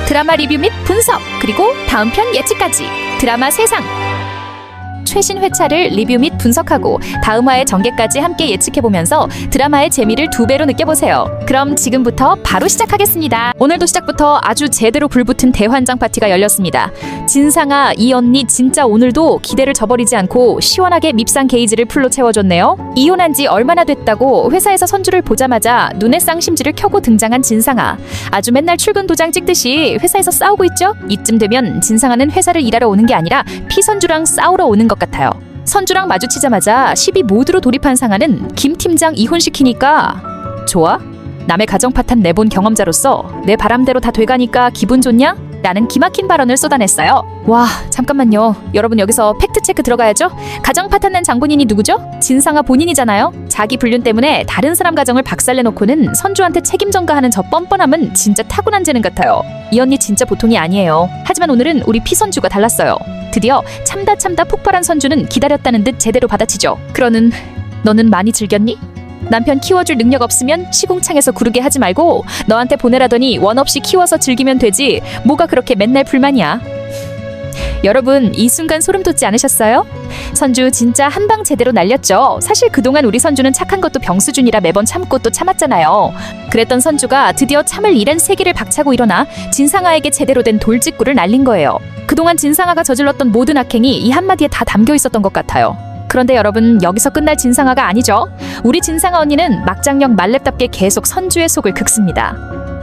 드라마 리뷰 및 분석, 그리고 다음 편 예측까지 드라마 세상 최신 회차를 리뷰 및 분석하고 다음 화의 전개까지 함께 예측해보면서 드라마의 재미를 2배로 느껴보세요. 그럼 지금부터 바로 시작하겠습니다. 오늘도 시작부터 아주 제대로 불붙은 대환장 파티가 열렸습니다. 진상아, 이 언니 진짜 오늘도 기대를 저버리지 않고 시원하게 밉상 게이지를 풀로 채워줬네요. 이혼한 지 얼마나 됐다고 회사에서 선주를 보자마자 눈에 쌍심지를 켜고 등장한 진상아. 아주 맨날 출근 도장 찍듯이 회사에서 싸우고 있죠? 이쯤 되면 진상아는 회사를 일하러 오는 게 아니라 피선주랑 싸우러 오는 것 같아요. 선주랑 마주치자마자 시비 모드로 돌입한 상아는 김 팀장 이혼시키니까 좋아? 남의 가정 파탄 내본 경험자로서 내 바람대로 다 돼가니까 기분 좋냐? 라는 기막힌 발언을 쏟아냈어요. 와, 잠깐만요. 여러분 여기서 팩트체크 들어가야죠. 가정 파탄 낸 장본인이 누구죠? 진상아 본인이잖아요. 자기 불륜 때문에 다른 사람 가정을 박살내놓고는 선주한테 책임 전가하는 저 뻔뻔함은 진짜 타고난 재능 같아요. 이 언니 진짜 보통이 아니에요. 하지만 오늘은 우리 피선주가 달랐어요. 드디어 참다 폭발한 선주는 기다렸다는 듯 제대로 받아치죠. 그러는 너는 많이 즐겼니? 남편 키워줄 능력 없으면 시궁창에서 구르게 하지 말고 너한테 보내라더니 원 없이 키워서 즐기면 되지 뭐가 그렇게 맨날 불만이야. 여러분 이 순간 소름 돋지 않으셨어요? 선주 진짜 한방 제대로 날렸죠. 사실 그동안 우리 선주는 착한 것도 병수준이라 매번 참고 또 참았잖아요. 그랬던 선주가 드디어 참을 일엔 세기를 박차고 일어나 진상아에게 제대로 된 돌직구를 날린 거예요. 그동안 진상아가 저질렀던 모든 악행이 이 한마디에 다 담겨 있었던 것 같아요. 그런데 여러분 여기서 끝날 진상아가 아니죠. 우리 진상아 언니는 막장형 말렙답게 계속 선주의 속을 긁습니다.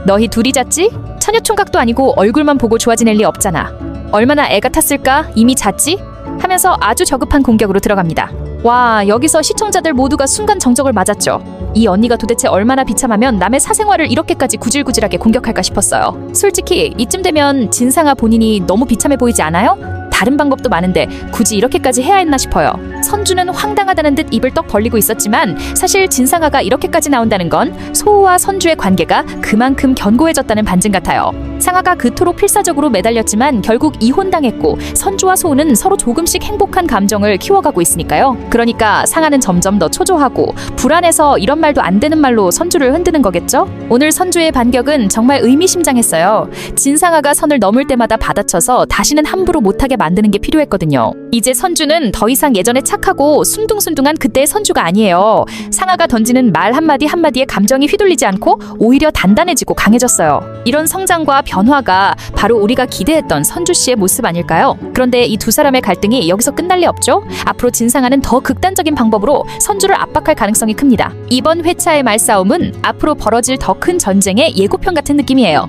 너희 둘이 잤지? 처녀총각도 아니고 얼굴만 보고 좋아지낼 리 없잖아. 얼마나 애가 탔을까? 이미 잤지? 하면서 아주 저급한 공격으로 들어갑니다. 와, 여기서 시청자들 모두가 순간 정적을 맞았죠. 이 언니가 도대체 얼마나 비참하면 남의 사생활을 이렇게까지 구질구질하게 공격할까 싶었어요. 솔직히 이쯤 되면 진상아 본인이 너무 비참해 보이지 않아요? 다른 방법도 많은데 굳이 이렇게까지 해야 했나 싶어요. 선주는 황당하다는 듯 입을 떡 벌리고 있었지만 사실 진상아가 이렇게까지 나온다는 건 소우와 선주의 관계가 그만큼 견고해졌다는 반증 같아요. 상아가 그토록 필사적으로 매달렸지만 결국 이혼당했고 선주와 소우는 서로 조금씩 행복한 감정을 키워가고 있으니까요. 그러니까 상아는 점점 더 초조하고 불안해서 이런 말도 안 되는 말로 선주를 흔드는 거겠죠? 오늘 선주의 반격은 정말 의미심장했어요. 진상아가 선을 넘을 때마다 받아쳐서 다시는 함부로 못하게 만드는 게 필요했거든요. 이제 선주는 더 이상 예전에 착하고 순둥순둥한 그때의 선주가 아니에요. 상아가 던지는 말 한마디 한마디에 감정이 휘둘리지 않고 오히려 단단해지고 강해졌어요. 이런 성장과 변화가 바로 우리가 기대했던 선주 씨의 모습 아닐까요? 그런데 이 두 사람의 갈등이 여기서 끝날 리 없죠? 앞으로 진상아는 더 극단적인 방법으로 선주를 압박할 가능성이 큽니다. 이번 회차의 말싸움은 앞으로 벌어질 더 큰 전쟁의 예고편 같은 느낌이에요.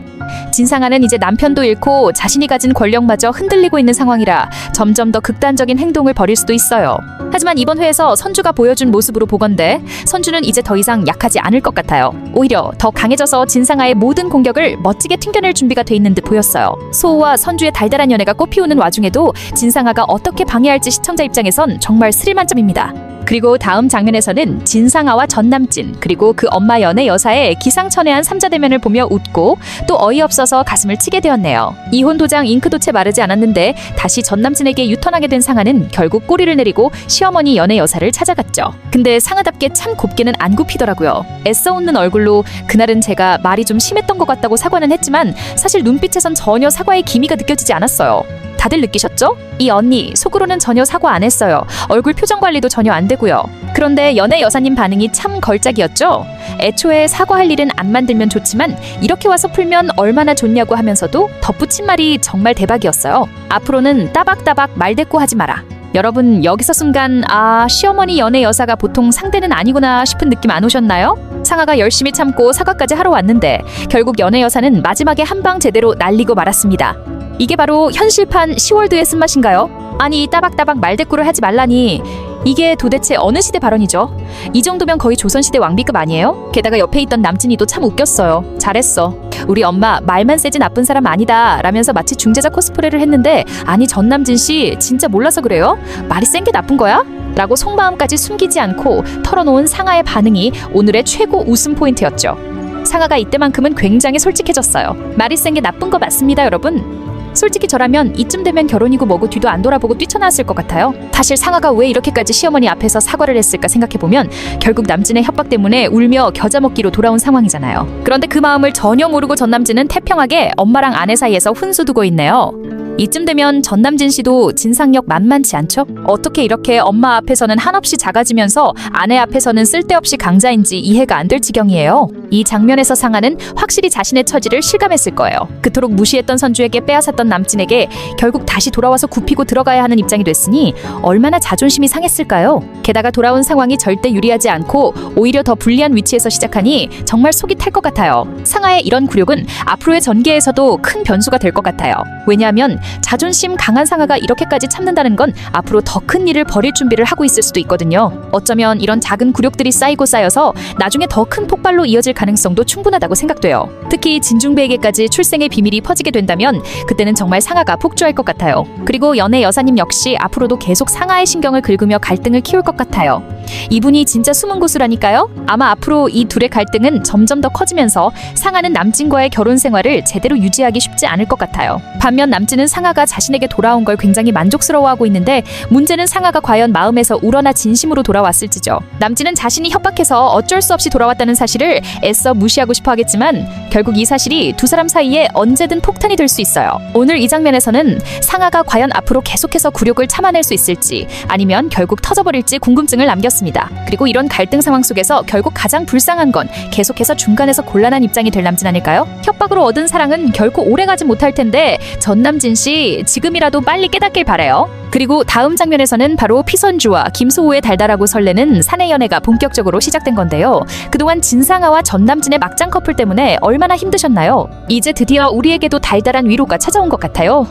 진상아는 이제 남편도 잃고 자신이 가진 권력마저 흔들리고 있는 상황이라 점점 더 극단적인 행동을 벌일 수도 있어요. 하지만 이번 회에서 선주가 보여준 모습으로 보건대 선주는 이제 더 이상 약하지 않을 것 같아요. 오히려 더 강해져서 진상아의 모든 공격을 멋지게 튕겨낼 준비가 돼 있는 듯 보였어요. 소우와 선주의 달달한 연애가 꽃피우는 와중에도 진상아가 어떻게 방해할지 시청자 입장에선 정말 스릴 만점입니다. 그리고 다음 장면에서는 진상아와 전남진 그리고 그 엄마 연애 여사의 기상천외한 삼자대면을 보며 웃고 또 어이없어서 가슴을 치게 되었네요. 이혼 도장 잉크도채 마르지 않았는데 다시 전남진에게 유턴하게 된 상아는 결국 꼬리를 내리고 시어머니 연애 여사를 찾아갔죠. 근데 상아답게 참 곱게는 안 굽히더라고요. 애써 웃는 얼굴로 그날은 제가 말이 좀 심했던 것 같다고 사과는 했지만 사실 눈빛에선 전혀 사과의 기미가 느껴지지 않았어요. 다들 느끼셨죠? 이 언니 속으로는 전혀 사과 안 했어요. 얼굴 표정 관리도 전혀 안 되고요. 그런데 연애 여사님 반응이 참 걸작이었죠. 애초에 사과할 일은 안 만들면 좋지만 이렇게 와서 풀면 얼마나 좋냐고 하면서도 덧붙인 말이 정말 대박이었어요. 앞으로는 따박따박 말대꾸 하지 마라. 여러분 여기서 순간 시어머니 연애 여사가 보통 상대는 아니구나 싶은 느낌 안 오셨나요? 상아가 열심히 참고 사과까지 하러 왔는데 결국 연애 여사는 마지막에 한 방 제대로 날리고 말았습니다. 이게 바로 현실판 시월드의 쓴맛인가요? 아니 따박따박 말대꾸를 하지 말라니 이게 도대체 어느 시대 발언이죠? 이 정도면 거의 조선시대 왕비급 아니에요? 게다가 옆에 있던 남진이도 참 웃겼어요. 잘했어. 우리 엄마 말만 세지 나쁜 사람 아니다 라면서 마치 중재자 코스프레를 했는데 아니 전남진씨 진짜 몰라서 그래요? 말이 센 게 나쁜 거야? 라고 속마음까지 숨기지 않고 털어놓은 상아의 반응이 오늘의 최고 웃음 포인트였죠. 상아가 이때만큼은 굉장히 솔직해졌어요. 말이 센 게 나쁜 거 맞습니다 여러분. 솔직히 저라면 이쯤 되면 결혼이고 뭐고 뒤도 안 돌아보고 뛰쳐나왔을 것 같아요. 사실 상아가 왜 이렇게까지 시어머니 앞에서 사과를 했을까 생각해보면 결국 남진의 협박 때문에 울며 겨자 먹기로 돌아온 상황이잖아요. 그런데 그 마음을 전혀 모르고 전남진은 태평하게 엄마랑 아내 사이에서 훈수 두고 있네요. 이쯤 되면 전남진 씨도 진상력 만만치 않죠? 어떻게 이렇게 엄마 앞에서는 한없이 작아지면서 아내 앞에서는 쓸데없이 강자인지 이해가 안 될 지경이에요. 이 장면에서 상아는 확실히 자신의 처지를 실감했을 거예요. 그토록 무시했던 선주에게 빼앗았던 남진에게 결국 다시 돌아와서 굽히고 들어가야 하는 입장이 됐으니 얼마나 자존심이 상했을까요? 게다가 돌아온 상황이 절대 유리하지 않고 오히려 더 불리한 위치에서 시작하니 정말 속이 탈 것 같아요. 상아의 이런 굴욕은 앞으로의 전개에서도 큰 변수가 될 것 같아요. 왜냐하면 자존심 강한 상아가 이렇게까지 참는다는 건 앞으로 더 큰 일을 벌일 준비를 하고 있을 수도 있거든요. 어쩌면 이런 작은 굴욕들이 쌓이고 쌓여서 나중에 더 큰 폭발로 이어질 가능성도 충분하다고 생각돼요. 특히 진중배에게까지 출생의 비밀이 퍼지게 된다면 그때는 정말 상아가 폭주할 것 같아요. 그리고 연애 여사님 역시 앞으로도 계속 상아의 신경을 긁으며 갈등을 키울 것 같아요. 이분이 진짜 숨은 고수라니까요. 아마 앞으로 이 둘의 갈등은 점점 더 커지면서 상아는 남진과의 결혼 생활을 제대로 유지하기 쉽지 않을 것 같아요. 반면 남진은 상아가 자신에게 돌아온 걸 굉장히 만족스러워하고 있는데 문제는 상아가 과연 마음에서 우러나 진심으로 돌아왔을지죠. 남진은 자신이 협박해서 어쩔 수 없이 돌아왔다는 사실을 애써 무시하고 싶어 하겠지만 결국 이 사실이 두 사람 사이에 언제든 폭탄이 될 수 있어요. 오늘 이 장면에서는 상아가 과연 앞으로 계속해서 굴욕을 참아낼 수 있을지 아니면 결국 터져버릴지 궁금증을 남겼습니다. 그리고 이런 갈등 상황 속에서 결국 가장 불쌍한 건 계속해서 중간에서 곤란한 입장이 될 남진 아닐까요? 협박으로 얻은 사랑은 결코 오래가지 못할 텐데 전남진 씨 지금이라도 빨리 깨닫길 바라요. 그리고 다음 장면에서는 바로 피선주와 김소호의 달달하고 설레는 사내 연애가 본격적으로 시작된 건데요. 그동안 진상아와 전남진의 막장 커플 때문에 얼마나 힘드셨나요? 이제 드디어 우리에게도 달달한 위로가 찾아온 것 같아요.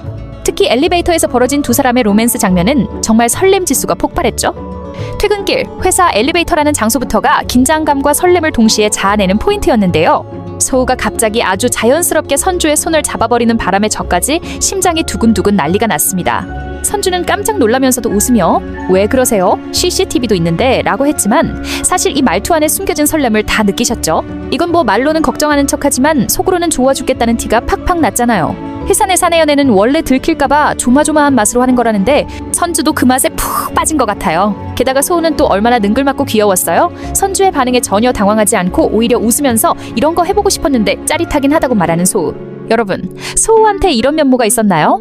특히 엘리베이터에서 벌어진 두 사람의 로맨스 장면은 정말 설렘 지수가 폭발했죠. 퇴근길, 회사 엘리베이터라는 장소부터가 긴장감과 설렘을 동시에 자아내는 포인트였는데요. 소우가 갑자기 아주 자연스럽게 선주의 손을 잡아버리는 바람에 저까지 심장이 두근두근 난리가 났습니다. 선주는 깜짝 놀라면서도 웃으며 왜 그러세요? CCTV도 있는데 라고 했지만 사실 이 말투 안에 숨겨진 설렘을 다 느끼셨죠? 이건 뭐 말로는 걱정하는 척하지만 속으로는 좋아 죽겠다는 티가 팍팍 났잖아요. 회사 내 사내 연애는 원래 들킬까봐 조마조마한 맛으로 하는 거라는데 선주도 그 맛에 푹 빠진 것 같아요. 게다가 소우는 또 얼마나 능글맞고 귀여웠어요? 선주의 반응에 전혀 당황하지 않고 오히려 웃으면서 이런 거 해보고 싶었는데 짜릿하긴 하다고 말하는 소우. 여러분, 소우한테 이런 면모가 있었나요?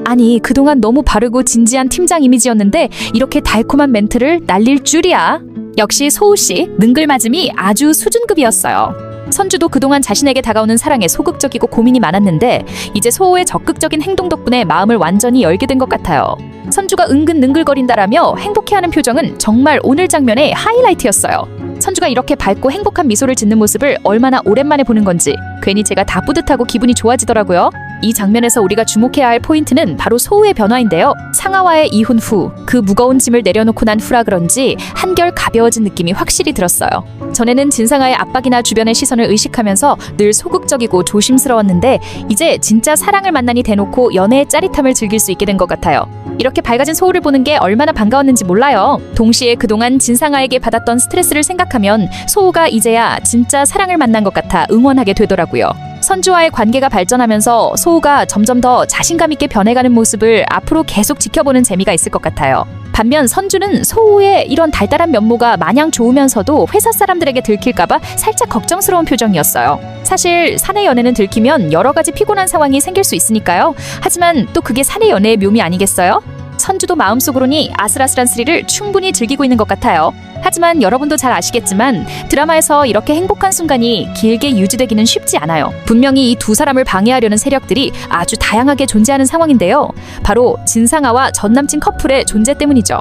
아니, 그동안 너무 바르고 진지한 팀장 이미지였는데 이렇게 달콤한 멘트를 날릴 줄이야. 역시 소우씨 능글맞음이 아주 수준급이었어요. 선주도 그동안 자신에게 다가오는 사랑에 소극적이고 고민이 많았는데 이제 소호의 적극적인 행동 덕분에 마음을 완전히 열게 된 것 같아요. 선주가 은근 능글거린다라며 행복해하는 표정은 정말 오늘 장면의 하이라이트였어요. 선주가 이렇게 밝고 행복한 미소를 짓는 모습을 얼마나 오랜만에 보는 건지 괜히 제가 다 뿌듯하고 기분이 좋아지더라고요. 이 장면에서 우리가 주목해야 할 포인트는 바로 소우의 변화인데요. 상아와의 이혼 후 그 무거운 짐을 내려놓고 난 후라 그런지 한결 가벼워진 느낌이 확실히 들었어요. 전에는 진상아의 압박이나 주변의 시선을 의식하면서 늘 소극적이고 조심스러웠는데 이제 진짜 사랑을 만나니 대놓고 연애의 짜릿함을 즐길 수 있게 된 것 같아요. 이렇게 밝아진 소우를 보는 게 얼마나 반가웠는지 몰라요. 동시에 그동안 진상아에게 받았던 스트레스를 생각하면 소우가 이제야 진짜 사랑을 만난 것 같아 응원하게 되더라고요. 선주와의 관계가 발전하면서 소우가 점점 더 자신감 있게 변해가는 모습을 앞으로 계속 지켜보는 재미가 있을 것 같아요. 반면 선주는 소우의 이런 달달한 면모가 마냥 좋으면서도 회사 사람들에게 들킬까봐 살짝 걱정스러운 표정이었어요. 사실 사내 연애는 들키면 여러 가지 피곤한 상황이 생길 수 있으니까요. 하지만 또 그게 사내 연애의 묘미 아니겠어요? 선주도 마음속으로니 아슬아슬한 스릴을 충분히 즐기고 있는 것 같아요. 하지만 여러분도 잘 아시겠지만 드라마에서 이렇게 행복한 순간이 길게 유지되기는 쉽지 않아요. 분명히 이 두 사람을 방해하려는 세력들이 아주 다양하게 존재하는 상황인데요. 바로 진상아와 전남친 커플의 존재 때문이죠.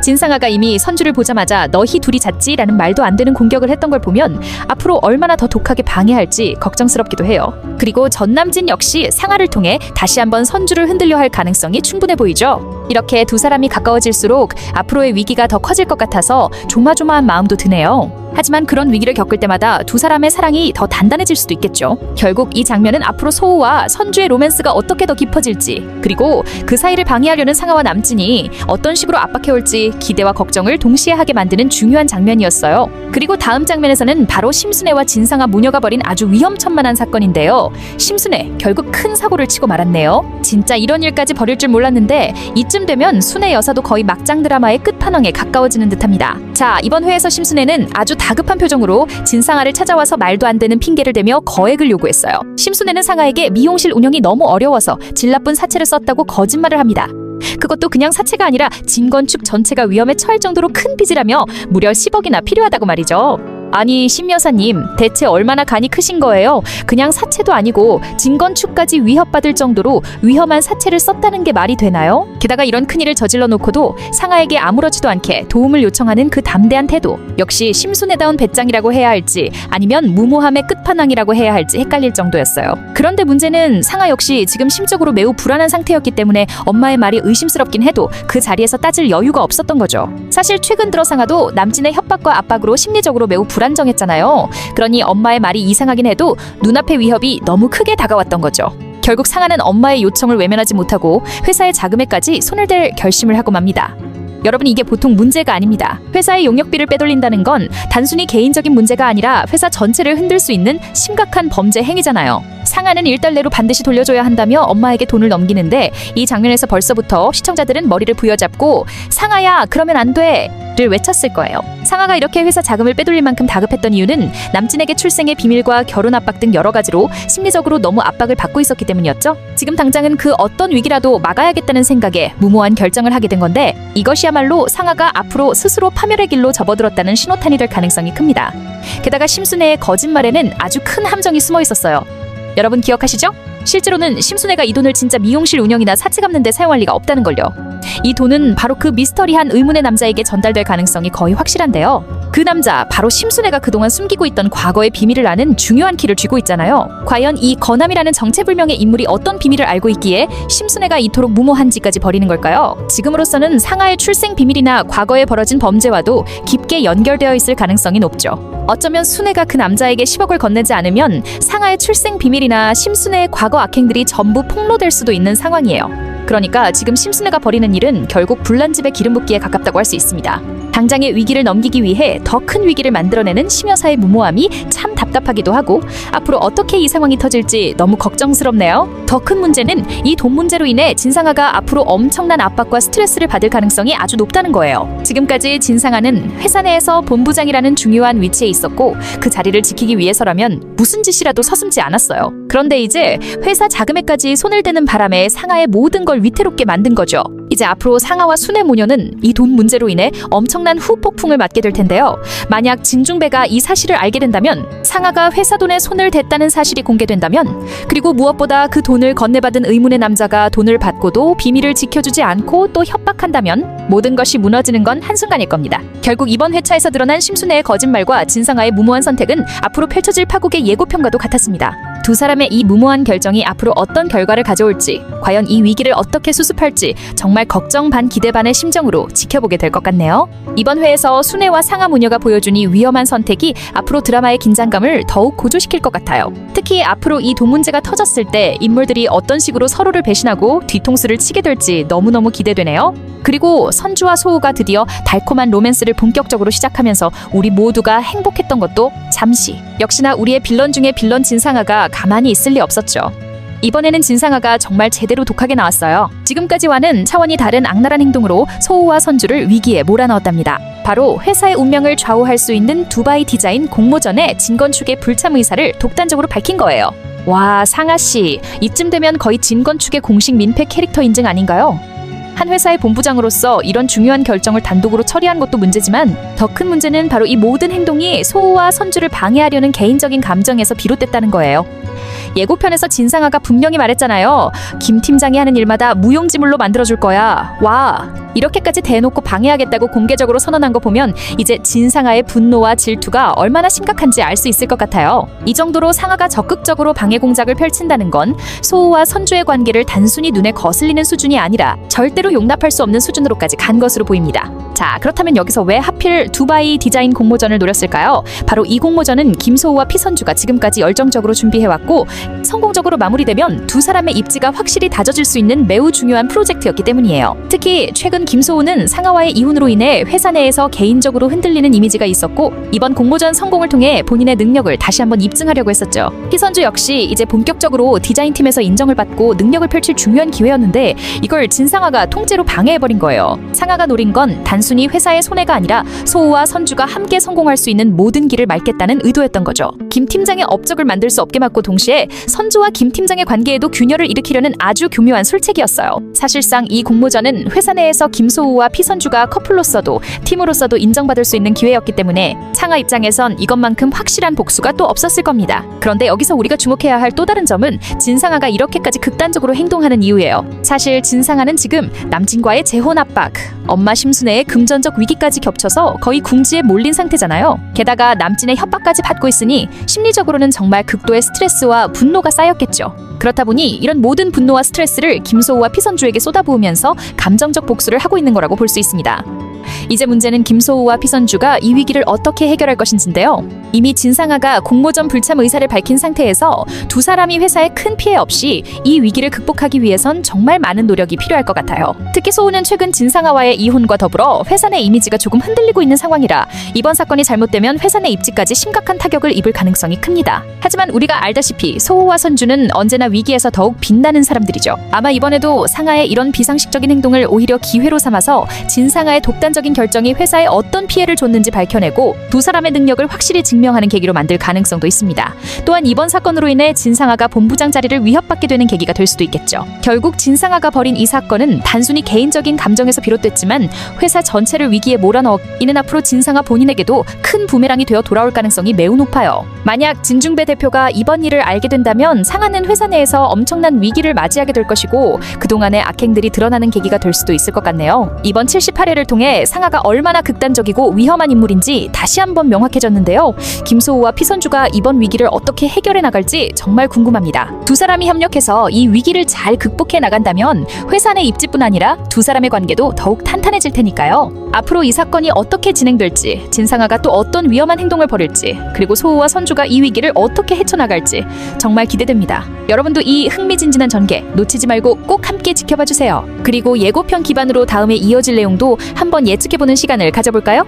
진상아가 이미 선주를 보자마자 너희 둘이 잤지? 라는 말도 안 되는 공격을 했던 걸 보면 앞으로 얼마나 더 독하게 방해할지 걱정스럽기도 해요. 그리고 전남진 역시 상아를 통해 다시 한번 선주를 흔들려 할 가능성이 충분해 보이죠. 이렇게 두 사람이 가까워질수록 앞으로의 위기가 더 커질 것 같아서 조마조마한 마음도 드네요. 하지만 그런 위기를 겪을 때마다 두 사람의 사랑이 더 단단해질 수도 있겠죠. 결국 이 장면은 앞으로 소우와 선주의 로맨스가 어떻게 더 깊어질지, 그리고 그 사이를 방해하려는 상아와 남진이 어떤 식으로 압박해올지 기대와 걱정을 동시에 하게 만드는 중요한 장면이었어요. 그리고 다음 장면에서는 바로 심순애와 진상아 모녀가 벌인 아주 위험천만한 사건인데요. 심순애 결국 큰 사고를 치고 말았네요. 진짜 이런 일까지 벌일 줄 몰랐는데 이쯤 되면 순애 여사도 거의 막장 드라마의 끝판왕에 가까워지는 듯합니다. 자, 이번 회에서 심순애는 아주 다급한 표정으로 진상아를 찾아와서 말도 안 되는 핑계를 대며 거액을 요구했어요. 심순애는 상아에게 미용실 운영이 너무 어려워서 질 나쁜 사채를 썼다고 거짓말을 합니다. 그것도 그냥 사채가 아니라 진건축 전체가 위험에 처할 정도로 큰 빚이라며 무려 10억이나 필요하다고 말이죠. 아니 심 여사님, 대체 얼마나 간이 크신 거예요? 그냥 사채도 아니고 진건축까지 위협받을 정도로 위험한 사채를 썼다는 게 말이 되나요? 게다가 이런 큰일을 저질러 놓고도 상아에게 아무렇지도 않게 도움을 요청하는 그 담대한 태도, 역시 심순애다운 배짱이라고 해야 할지 아니면 무모함의 끝판왕이라고 해야 할지 헷갈릴 정도였어요. 그런데 문제는 상아 역시 지금 심적으로 매우 불안한 상태였기 때문에 엄마의 말이 의심스럽긴 해도 그 자리에서 따질 여유가 없었던 거죠. 사실 최근 들어 상아도 남진의 협박과 압박으로 심리적으로 매우 불안정했잖아요. 그러니 엄마의 말이 이상하긴 해도 눈앞의 위협이 너무 크게 다가왔던 거죠. 결국 상아는 엄마의 요청을 외면하지 못하고 회사의 자금에까지 손을 댈 결심을 하고 맙니다. 여러분, 이게 보통 문제가 아닙니다. 회사의 용역비를 빼돌린다는 건 단순히 개인적인 문제가 아니라 회사 전체를 흔들 수 있는 심각한 범죄 행위잖아요. 상아는 일달내로 반드시 돌려줘야 한다며 엄마에게 돈을 넘기는데 이 장면에서 벌써부터 시청자들은 머리를 부여잡고 상아야 그러면 안 돼! 를 외쳤을 거예요. 상아가 이렇게 회사 자금을 빼돌릴 만큼 다급했던 이유는 남진에게 출생의 비밀과 결혼 압박 등 여러 가지로 심리적으로 너무 압박을 받고 있었기 때문이었죠. 지금 당장은 그 어떤 위기라도 막아야겠다는 생각에 무모한 결정을 하게 된 건데 이것이야말로 상아가 앞으로 스스로 파멸의 길로 접어들었다는 신호탄이 될 가능성이 큽니다. 게다가 심순애의 거짓말에는 아주 큰 함정이 숨어 있었어요. 여러분 기억하시죠? 실제로는 심순애가 이 돈을 진짜 미용실 운영이나 사채 갚는 데 사용할 리가 없다는 걸요. 이 돈은 바로 그 미스터리한 의문의 남자에게 전달될 가능성이 거의 확실한데요. 그 남자 바로 심순애가 그동안 숨기고 있던 과거의 비밀을 아는 중요한 키를 쥐고 있잖아요. 과연 이 거남이라는 정체불명의 인물이 어떤 비밀을 알고 있기에 심순애가 이토록 무모한 짓까지 벌이는 걸까요? 지금으로서는 상아의 출생 비밀이나 과거에 벌어진 범죄와도 깊게 연결되어 있을 가능성이 높죠. 어쩌면 순애가 그 남자에게 10억을 건네지 않으면 상아의 출생 비밀이나 심순애의 과거 악행들이 전부 폭로될 수도 있는 상황이에요. 그러니까 지금 심순애가 벌이는 일은 결국 불난집에 기름 붓기에 가깝다고 할 수 있습니다. 당장의 위기를 넘기기 위해 더 큰 위기를 만들어내는 심여사의 무모함이 참 답답하기도 하고 앞으로 어떻게 이 상황이 터질지 너무 걱정스럽네요. 더 큰 문제는 이 돈 문제로 인해 진상아가 앞으로 엄청난 압박과 스트레스를 받을 가능성이 아주 높다는 거예요. 지금까지 진상아는 회사 내에서 본부장이라는 중요한 위치에 있었고 그 자리를 지키기 위해서라면 무슨 짓이라도 서슴지 않았어요. 그런데 이제 회사 자금에까지 손을 대는 바람에 상아의 모든 걸 위태롭게 만든 거죠. 이제 앞으로 상아와 순애 모녀는 이 돈 문제로 인해 엄청난 후폭풍을 맞게 될 텐데요. 만약 진중배가 이 사실을 알게 된다면, 상아가 회사 돈에 손을 댔다는 사실이 공개된다면, 그리고 무엇보다 그 돈을 건네받은 의문의 남자가 돈을 받고도 비밀을 지켜주지 않고 또 협박한다면 모든 것이 무너지는 건 한순간일 겁니다. 결국 이번 회차에서 드러난 심순애의 거짓말과 진상아의 무모한 선택은 앞으로 펼쳐질 파국의 예고편과도 같았습니다. 두 사람의 이 무모한 결정이 앞으로 어떤 결과를 가져올지, 과연 이 위기를 어떻게 수습할지 정말 걱정 반 기대 반의 심정으로 지켜보게 될 것 같네요. 이번 회에서 순애와 상아 모녀가 보여준 이 위험한 선택이 앞으로 드라마의 긴장감을 더욱 고조시킬 것 같아요. 특히 앞으로 이 돈 문제가 터졌을 때 인물들이 어떤 식으로 서로를 배신하고 뒤통수를 치게 될지 너무너무 기대되네요. 그리고 선주와 소우가 드디어 달콤한 로맨스를 본격적으로 시작하면서 우리 모두가 행복했던 것도 잠시, 역시나 우리의 빌런 중에 빌런 진상아가 가만히 있을 리 없었죠. 이번에는 진상아가 정말 제대로 독하게 나왔어요. 지금까지와는 차원이 다른 악랄한 행동으로 소우와 선주를 위기에 몰아넣었답니다. 바로 회사의 운명을 좌우할 수 있는 두바이 디자인 공모전의 진건축의 불참 의사를 독단적으로 밝힌 거예요. 와, 상아씨, 이쯤 되면 거의 진건축의 공식 민폐 캐릭터 인증 아닌가요? 한 회사의 본부장으로서 이런 중요한 결정을 단독으로 처리한 것도 문제지만 더 큰 문제는 바로 이 모든 행동이 소우와 선주를 방해하려는 개인적인 감정에서 비롯됐다는 거예요. 예고편에서 진상아가 분명히 말했잖아요. 김 팀장이 하는 일마다 무용지물로 만들어줄 거야. 와, 이렇게까지 대놓고 방해하겠다고 공개적으로 선언한 거 보면 이제 진상아의 분노와 질투가 얼마나 심각한지 알 수 있을 것 같아요. 이 정도로 상아가 적극적으로 방해 공작을 펼친다는 건 소우와 선주의 관계를 단순히 눈에 거슬리는 수준이 아니라 절대로 용납할 수 없는 수준으로까지 간 것으로 보입니다. 자, 그렇다면 여기서 왜 하필 두바이 디자인 공모전을 노렸을까요? 바로 이 공모전은 김소우와 피선주가 지금까지 열정적으로 준비해왔고 성공적으로 마무리되면 두 사람의 입지가 확실히 다져질 수 있는 매우 중요한 프로젝트였기 때문이에요. 특히 최근 김소우는 상하와의 이혼으로 인해 회사 내에서 개인적으로 흔들리는 이미지가 있었고 이번 공모전 성공을 통해 본인의 능력을 다시 한번 입증하려고 했었죠. 피선주 역시 이제 본격적으로 디자인팀에서 인정을 받고 능력을 펼칠 중요한 기회였는데 이걸 진상아가 통째로 방해해버린 거예요. 상아가 노린 건 단순히 회사의 손해가 아니라 소우와 선주가 함께 성공할 수 있는 모든 길을 막겠다는 의도였던 거죠. 김 팀장의 업적을 만들 수 없게 막고 동시에 선주와 김 팀장의 관계에도 균열을 일으키려는 아주 교묘한 술책이었어요. 사실상 이 공모전은 회사 내에서 김소우와 피선주가 커플로서도 팀으로서도 인정받을 수 있는 기회였기 때문에 상아 입장에선 이것만큼 확실한 복수가 또 없었을 겁니다. 그런데 여기서 우리가 주목해야 할 또 다른 점은 진상아가 이렇게까지 극단적으로 행동하는 이유예요. 사실 진상아는 지금 남진과의 재혼 압박, 엄마 심순애의 금전적 위기까지 겹쳐서 거의 궁지에 몰린 상태잖아요. 게다가 남진의 협박까지 받고 있으니 심리적으로는 정말 극도의 스트레스와 분노가 쌓였겠죠. 그렇다 보니 이런 모든 분노와 스트레스를 김소우와 피선주에게 쏟아부으면서 감정적 복수를 하고 있는 거라고 볼 수 있습니다. 이제 문제는 김소우와 피선주가 이 위기를 어떻게 해결할 것인지인데요. 이미 진상아가 공모전 불참 의사를 밝힌 상태에서 두 사람이 회사에 큰 피해 없이 이 위기를 극복하기 위해선 정말 많은 노력이 필요할 것 같아요. 특히 소우는 최근 진상아와의 이혼과 더불어 회사 내 이미지가 조금 흔들리고 있는 상황이라 이번 사건이 잘못되면 회사 내 입지까지 심각한 타격을 입을 가능성이 큽니다. 하지만 우리가 알다시피 소우와 선주는 언제나 위기에서 더욱 빛나는 사람들이죠. 아마 이번에도 상아의 이런 비상식적인 행동을 오히려 기회로 삼아서 진상아의 독단적인 결정이 회사에 어떤 피해를 줬는지 밝혀내고 두 사람의 능력을 확실히 증명하는 계기로 만들 가능성도 있습니다. 또한 이번 사건으로 인해 진상아가 본부장 자리를 위협받게 되는 계기가 될 수도 있겠죠. 결국 진상아가 벌인 이 사건은 단순히 개인적인 감정에서 비롯됐지만 회사 전체를 위기에 몰아넣어 이는 앞으로 진상아 본인에게도 큰 부메랑이 되어 돌아올 가능성이 매우 높아요. 만약 진중배 대표가 이번 일을 알게 된다면 상아는 회사 내에서 엄청난 위기를 맞이하게 될 것이고 그동안의 악행들이 드러나는 계기가 될 수도 있을 것 같네요. 이번 78회를 통해 상아가 얼마나 극단적이고 위험한 인물인지 다시 한번 명확해졌는데요. 김소우와 피선주가 이번 위기를 어떻게 해결해 나갈지 정말 궁금합니다. 두 사람이 협력해서 이 위기를 잘 극복해 나간다면 회사 내 입지뿐 아니라 두 사람의 관계도 더욱 탄탄해질 테니까요. 앞으로 이 사건이 어떻게 진행될지, 진상아가 또 어떤 위험한 행동을 벌일지, 그리고 소우와 선주가 이 위기를 어떻게 헤쳐나갈지 정말 기대됩니다. 여러분도 이 흥미진진한 전개 놓치지 말고 꼭 함께 지켜봐 주세요. 그리고 예고편 기반으로 다음에 이어질 내용도 한번 예측해보는 시간을 가져볼까요?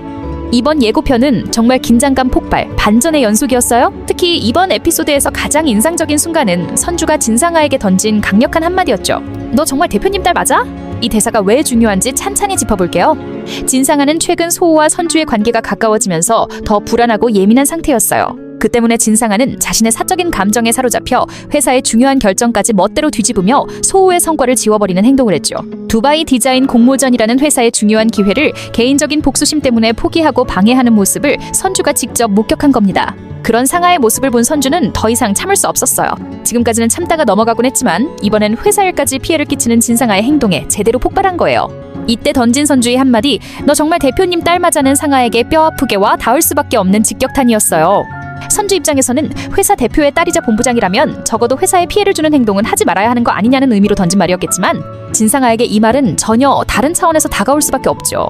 이번 예고편은 정말 긴장감 폭발, 반전의 연속이었어요. 특히 이번 에피소드에서 가장 인상적인 순간은 선주가 진상아에게 던진 강력한 한마디였죠. 너 정말 대표님 딸 맞아? 이 대사가 왜 중요한지 찬찬히 짚어볼게요. 진상아는 최근 소우와 선주의 관계가 가까워지면서 더 불안하고 예민한 상태였어요. 그 때문에 진상아는 자신의 사적인 감정에 사로잡혀 회사의 중요한 결정까지 멋대로 뒤집으며 소우의 성과를 지워버리는 행동을 했죠. 두바이 디자인 공모전이라는 회사의 중요한 기회를 개인적인 복수심 때문에 포기하고 방해하는 모습을 선주가 직접 목격한 겁니다. 그런 상아의 모습을 본 선주는 더 이상 참을 수 없었어요. 지금까지는 참다가 넘어가곤 했지만 이번엔 회사 일까지 피해를 끼치는 진상아의 행동에 제대로 폭발한 거예요. 이때 던진 선주의 한마디, 너 정말 대표님 딸 맞아는 상아에게 뼈아프게 와 닿을 수밖에 없는 직격탄이었어요. 선주 입장에서는 회사 대표의 딸이자 본부장이라면 적어도 회사에 피해를 주는 행동은 하지 말아야 하는 거 아니냐는 의미로 던진 말이었겠지만 진상아에게 이 말은 전혀 다른 차원에서 다가올 수밖에 없죠.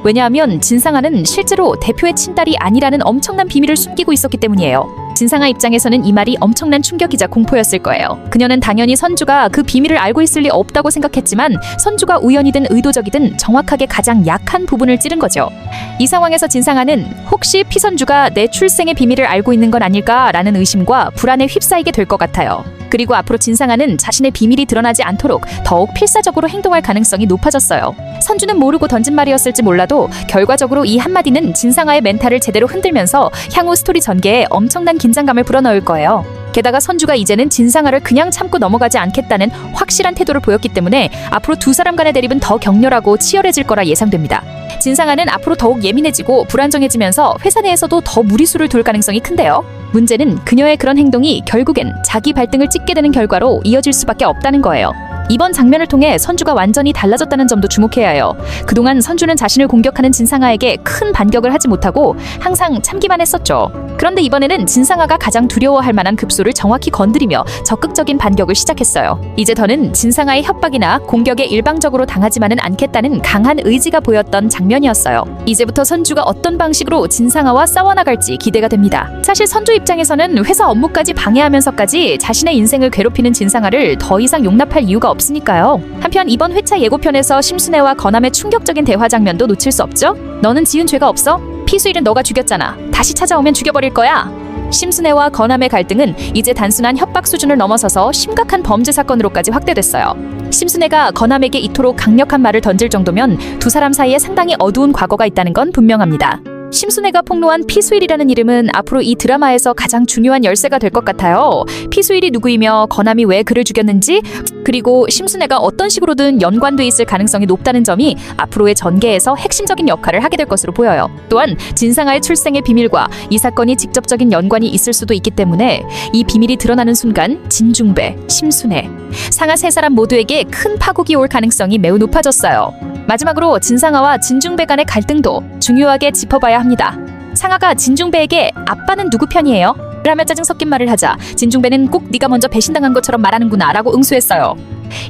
왜냐하면 진상아는 실제로 대표의 친딸이 아니라는 엄청난 비밀을 숨기고 있었기 때문이에요. 진상아 입장에서는 이 말이 엄청난 충격이자 공포였을 거예요. 그녀는 당연히 선주가 그 비밀을 알고 있을 리 없다고 생각했지만 선주가 우연이든 의도적이든 정확하게 가장 약한 부분을 찌른 거죠. 이 상황에서 진상아는 혹시 피선주가 내 출생의 비밀을 알고 있는 건 아닐까라는 의심과 불안에 휩싸이게 될 것 같아요. 그리고 앞으로 진상아는 자신의 비밀이 드러나지 않도록 더욱 필사적으로 행동할 가능성이 높아졌어요. 선주는 모르고 던진 말이었을지 몰라도 결과적으로 이 한마디는 진상아의 멘탈을 제대로 흔들면서 향후 스토리 전개에 엄청난 긴장감을 불어넣을 거예요. 게다가 선주가 이제는 진상아를 그냥 참고 넘어가지 않겠다는 확실한 태도를 보였기 때문에 앞으로 두 사람 간의 대립은 더 격렬하고 치열해질 거라 예상됩니다. 진상아는 앞으로 더욱 예민해지고 불안정해지면서 회사 내에서도 더 무리수를 둘 가능성이 큰데요. 문제는 그녀의 그런 행동이 결국엔 자기 발등을 찍게 되는 결과로 이어질 수밖에 없다는 거예요. 이번 장면을 통해 선주가 완전히 달라졌다는 점도 주목해야 해요. 그동안 선주는 자신을 공격하는 진상아에게 큰 반격을 하지 못하고 항상 참기만 했었죠. 그런데 이번에는 진상아가 가장 두려워할 만한 급소를 정확히 건드리며 적극적인 반격을 시작했어요. 이제 더는 진상아의 협박이나 공격에 일방적으로 당하지만은 않겠다는 강한 의지가 보였던 장면이었어요. 이제부터 선주가 어떤 방식으로 진상아와 싸워나갈지 기대가 됩니다. 사실 선주 입장에서는 회사 업무까지 방해하면서까지 자신의 인생을 괴롭히는 진상아를 더 이상 용납할 이유가 없으니까요. 한편 이번 회차 예고편에서 심순애와 건함의 충격적인 대화 장면도 놓칠 수 없죠? 너는 지은 죄가 없어? 피수일은 너가 죽였잖아. 다시 찾아오면 죽여버릴 거야. 심순애와 건함의 갈등은 이제 단순한 협박 수준을 넘어서서 심각한 범죄 사건으로까지 확대됐어요. 심순애가 건함에게 이토록 강력한 말을 던질 정도면 두 사람 사이에 상당히 어두운 과거가 있다는 건 분명합니다. 심순애가 폭로한 피수일이라는 이름은 앞으로 이 드라마에서 가장 중요한 열쇠가 될 것 같아요. 피수일이 누구이며 건함이 왜 그를 죽였는지, 그리고 심순애가 어떤 식으로든 연관돼 있을 가능성이 높다는 점이 앞으로의 전개에서 핵심적인 역할을 하게 될 것으로 보여요. 또한 진상아의 출생의 비밀과 이 사건이 직접적인 연관이 있을 수도 있기 때문에 이 비밀이 드러나는 순간 진중배, 심순애, 상아 세 사람 모두에게 큰 파국이 올 가능성이 매우 높아졌어요. 마지막으로 진상아와 진중배 간의 갈등도 중요하게 짚어봐야 합니다. 상아가 진중배에게 아빠는 누구 편이에요? 라며 짜증 섞인 말을 하자 진중배는 꼭 네가 먼저 배신당한 것처럼 말하는구나 라고 응수했어요.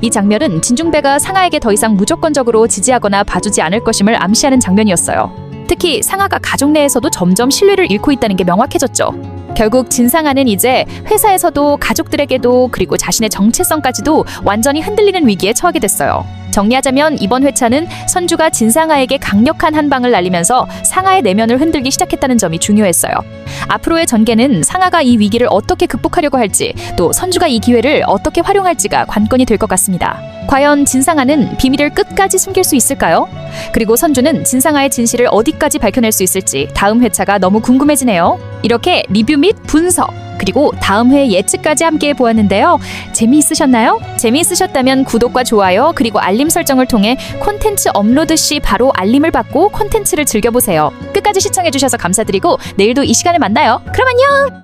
이 장면은 진중배가 상아에게 더 이상 무조건적으로 지지하거나 봐주지 않을 것임을 암시하는 장면이었어요. 특히 상아가 가족 내에서도 점점 신뢰를 잃고 있다는 게 명확해졌죠. 결국 진상아는 이제 회사에서도 가족들에게도 그리고 자신의 정체성까지도 완전히 흔들리는 위기에 처하게 됐어요. 정리하자면 이번 회차는 선주가 진상아에게 강력한 한방을 날리면서 상아의 내면을 흔들기 시작했다는 점이 중요했어요. 앞으로의 전개는 상아가 이 위기를 어떻게 극복하려고 할지, 또 선주가 이 기회를 어떻게 활용할지가 관건이 될 것 같습니다. 과연 진상아는 비밀을 끝까지 숨길 수 있을까요? 그리고 선주는 진상아의 진실을 어디까지 밝혀낼 수 있을지 다음 회차가 너무 궁금해지네요. 이렇게 리뷰 및 분석, 그리고 다음 회 예측까지 함께 보았는데요. 재미있으셨나요? 재미있으셨다면 구독과 좋아요 그리고 알림 설정을 통해 콘텐츠 업로드 시 바로 알림을 받고 콘텐츠를 즐겨보세요. 끝까지 시청해주셔서 감사드리고 내일도 이 시간에 만나요. 그럼 안녕!